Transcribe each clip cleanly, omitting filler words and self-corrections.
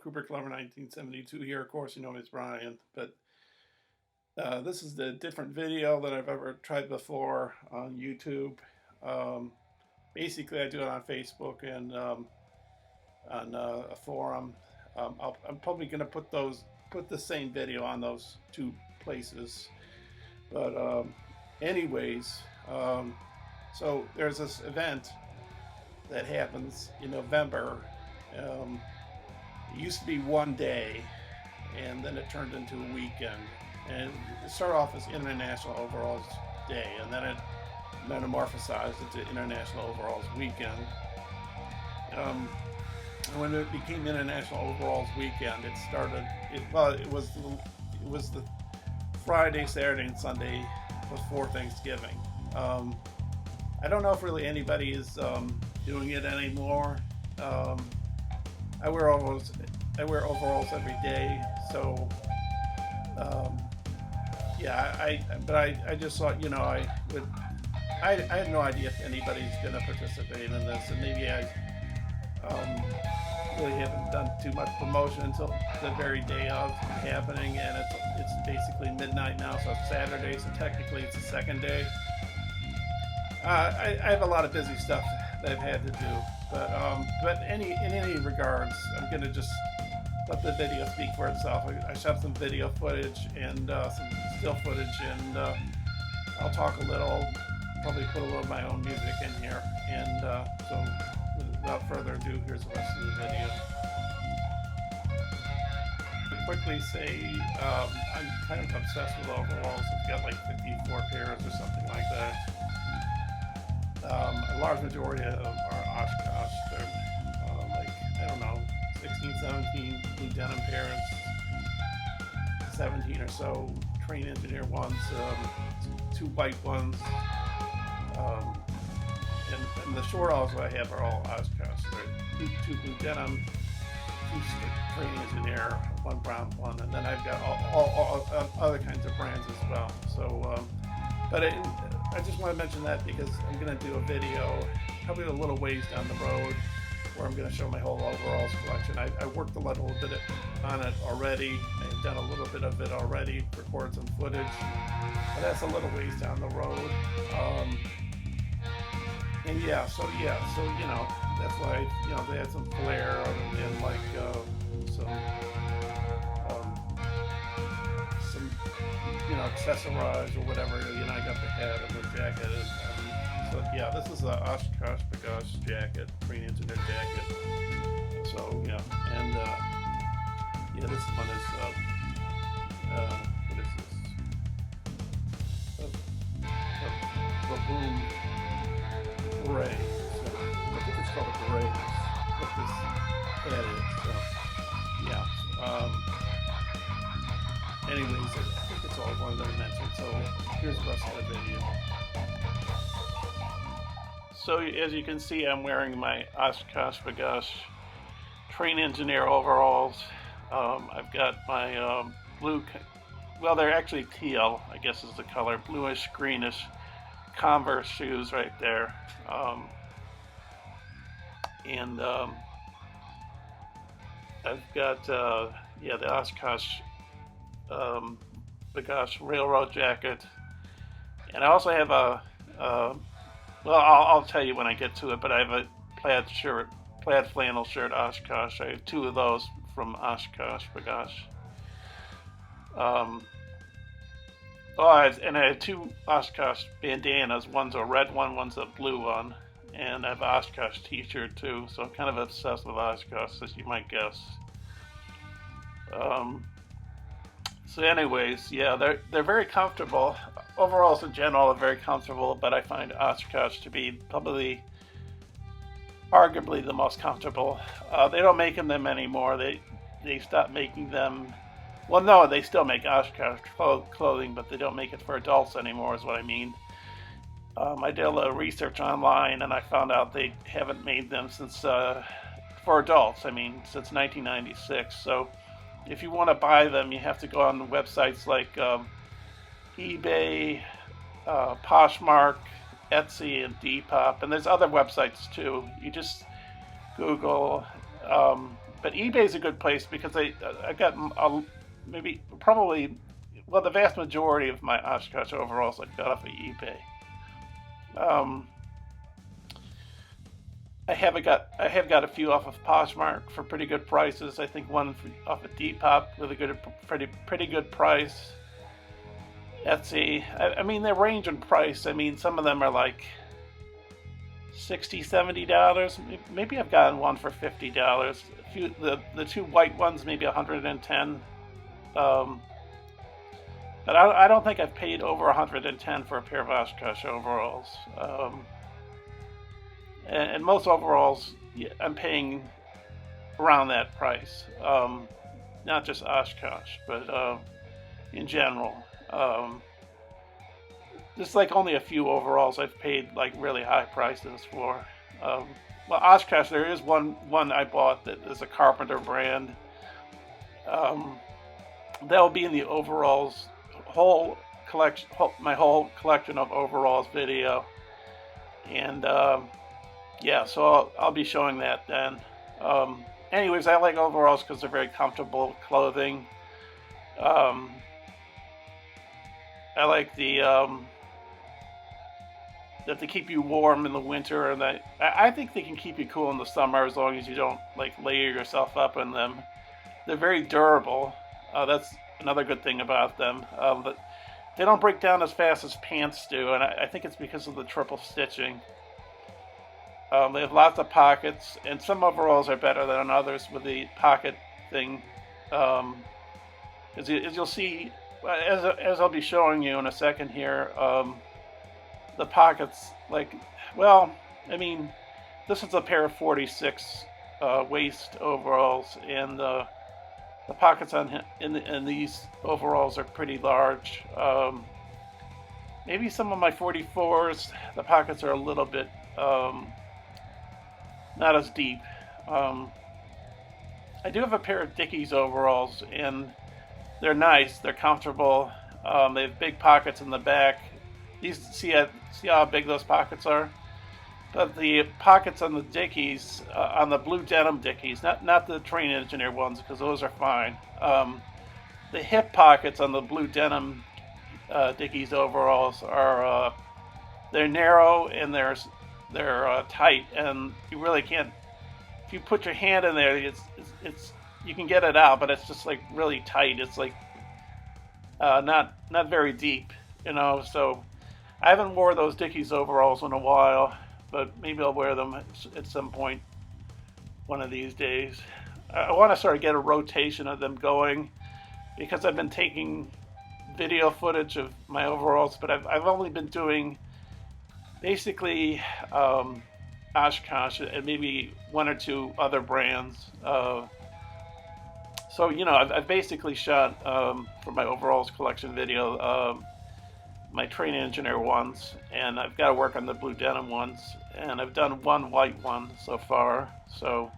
Cooper Clever 1972 here. Of course, you know me as Brian, but this is the different video that I've ever tried before on YouTube. Um, Basically, I do it on Facebook and on a forum. I'm probably going to put the same video on those two places. But anyways, so there's this event that happens in November. Um, it used to be one day, and then it turned into a weekend. And it started off as International Overalls Day, and then it metamorphosized into International Overalls Weekend. Um, and when it became International Overalls Weekend, it started. It was the Friday, Saturday, and Sunday before Thanksgiving. I don't know if really anybody is doing it anymore. I wear overalls. I wear overalls every day, so yeah. I just thought, I would. I have no idea if anybody's going to participate in this, and maybe I really haven't done too much promotion until the very day of happening, and it's basically midnight now, so it's Saturday, so technically it's the second day. I have a lot of busy stuff that I've had to do, but in any regards, I'm gonna just let the video speak for itself. I shot some video footage and some still footage, and I'll talk a little, probably put a little of my own music in here, and so without further ado, here's the rest of the video. To quickly say, I'm kind of obsessed with overalls. I've got like 54 pairs or something like that. A large majority of them are Oshkosh. They're like, I don't know, 16, 17 blue denim pairs, 17 or so Train Engineer ones, 2 white ones, and the short alls I have are all Oshkosh. They're 2 blue denim, 2 Train Engineer, 1 brown one, and then I've got all other kinds of brands as well. So, but I just want to mention that because I'm going to do a video probably a little ways down the road where I'm going to show my whole overalls collection. I worked a little bit on it already. I've done a little bit of it already, recorded some footage, but that's a little ways down the road. And so that's why they had some flair and like some accessorize or whatever. I got the hat and the jacket. So yeah, this is a Oshkosh B'gosh jacket, Train Engineer jacket. So yeah, and this one is what is this? The Boom Gray. So I think it's called a Gray. What this hat is. So yeah. Anyways, I think it's all I wanted to mention. So here's the rest of the video. So as you can see, I'm wearing my Oshkosh B'gosh Train Engineer overalls. I've got my blue, well, they're actually teal, I guess is the color, bluish, greenish Converse shoes right there. And I've got, the Oshkosh B'gosh railroad jacket, and I also have I'll tell you when I get to it, but I have a plaid flannel shirt Oshkosh. I have 2 of those from Oshkosh B'gosh. And I have 2 Oshkosh bandanas. One's a red one, one's a blue one, and I have an Oshkosh t-shirt too, so I'm kind of obsessed with Oshkosh, as you might guess. So anyways, yeah, they're very comfortable. Overalls in general are very comfortable, but I find Oshkosh to be probably arguably the most comfortable. They don't make them anymore. They stopped making them. Well, no, they still make Oshkosh clothing, but they don't make it for adults anymore, is what I mean. I did a little research online, and I found out they haven't made them since for adults. I mean, since 1996. So if you want to buy them, you have to go on websites like eBay, Poshmark, Etsy, and Depop, and there's other websites too. You just Google but eBay's a good place because I got maybe probably, well, the vast majority of my Oshkosh overalls I got off of eBay. Um, I have got a few off of Poshmark for pretty good prices. I think one off of Depop with a pretty good price. Etsy, I mean, they range in price. I mean, some of them are like $60, $70. Maybe I've gotten one for $50. The two white ones, maybe $110. But I don't think I've paid over $110 for a pair of Oshkosh overalls. And most overalls, I'm paying around that price. Not just Oshkosh, but in general. Just like only a few overalls I've paid like really high prices for. Well, Oshkosh, there is one I bought that is a Carpenter brand. That'll be in the overalls whole collection, my whole collection of overalls video, and yeah, so I'll be showing that then. Anyways, I like overalls because they're very comfortable clothing. I like that they keep you warm in the winter, and I think they can keep you cool in the summer as long as you don't like layer yourself up in them. They're very durable. That's another good thing about them. But they don't break down as fast as pants do, and I think it's because of the triple stitching. They have lots of pockets, and some overalls are better than others with the pocket thing. As you'll see, as I'll be showing you in a second here, the pockets, like, well, I mean, this is a pair of 46 waist overalls, and the pockets in these overalls are pretty large. Maybe some of my 44s, the pockets are a little bit not as deep. I do have a pair of Dickies overalls, and they're nice. They're comfortable. They have big pockets in the back. See how big those pockets are? But the pockets on the Dickies, on the blue denim Dickies, not the Train Engineer ones, because those are fine. The hip pockets on the blue denim Dickies overalls are they're narrow and they're tight, and you really can't. If you put your hand in there, it's you can get it out, but it's just like really tight. It's like not very deep, you know. So I haven't wore those Dickies overalls in a while, but maybe I'll wear them at some point one of these days. I want to sort of get a rotation of them going, because I've been taking video footage of my overalls, but I've only been doing basically Oshkosh and maybe one or two other brands. So, you know, I've basically shot for my overalls collection video my Train Engineer ones, and I've got to work on the blue denim ones, and I've done one white one so far. So,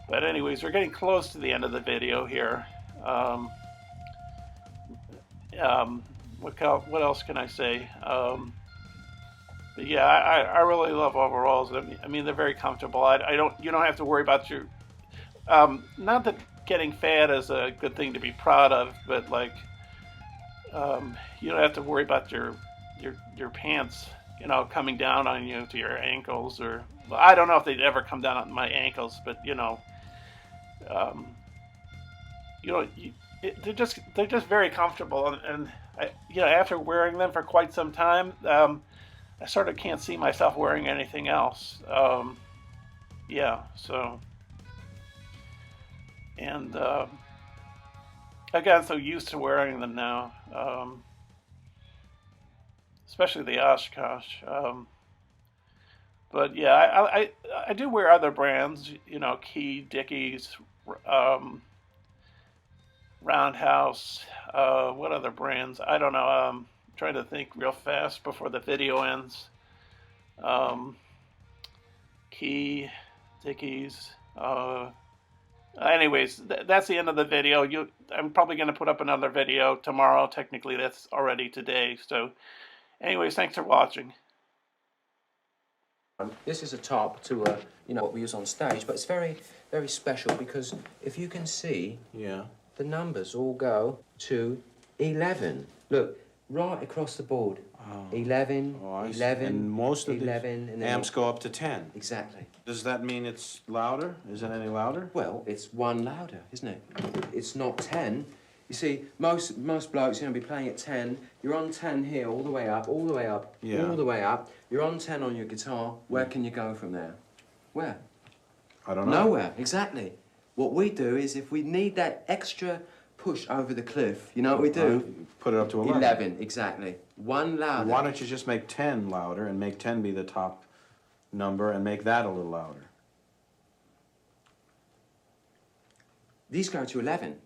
but anyways, we're getting close to the end of the video here. What else can I say? But yeah, I really love overalls. I mean, they're very comfortable. You don't have to worry about your, not that getting fat is a good thing to be proud of, but like, you don't have to worry about your pants, you know, coming down on you to your ankles, or, well, I don't know if they'd ever come down on my ankles, but you know, they're just very comfortable, and you know, after wearing them for quite some time, I sort of can't see myself wearing anything else. Yeah, so, and I got so used to wearing them now, especially the Oshkosh. But yeah, I do wear other brands, you know, Key, Dickies, Roundhouse. What other brands? I don't know. I'm trying to think real fast before the video ends. Key, Dickies. Anyways, that's the end of the video. I'm probably going to put up another video tomorrow. Technically, that's already today. So, anyways, thanks for watching. This is a top to a, you know, what we use on stage, but it's very, very special because if you can see, Yeah. the numbers all go to 11. Look, right across the board. 11, Oh, I see. 11, And most of 11, the and then amps go up to 10. Exactly. Does that mean it's louder? Is it any louder? Well, it's one louder, isn't it? It's not 10. You see, most blokes, you know, be playing at 10. You're on 10 here, all the way up, all the way up, Yeah. all the way up. You're on 10 on your guitar. Where can you go from there? Where? I don't know. Nowhere, exactly. What we do is if we need that extra push over the cliff, you know what we do? Put it up to 11. 11, exactly. One louder. Why don't you just make 10 louder and make 10 be the top number and make that a little louder? These go to 11.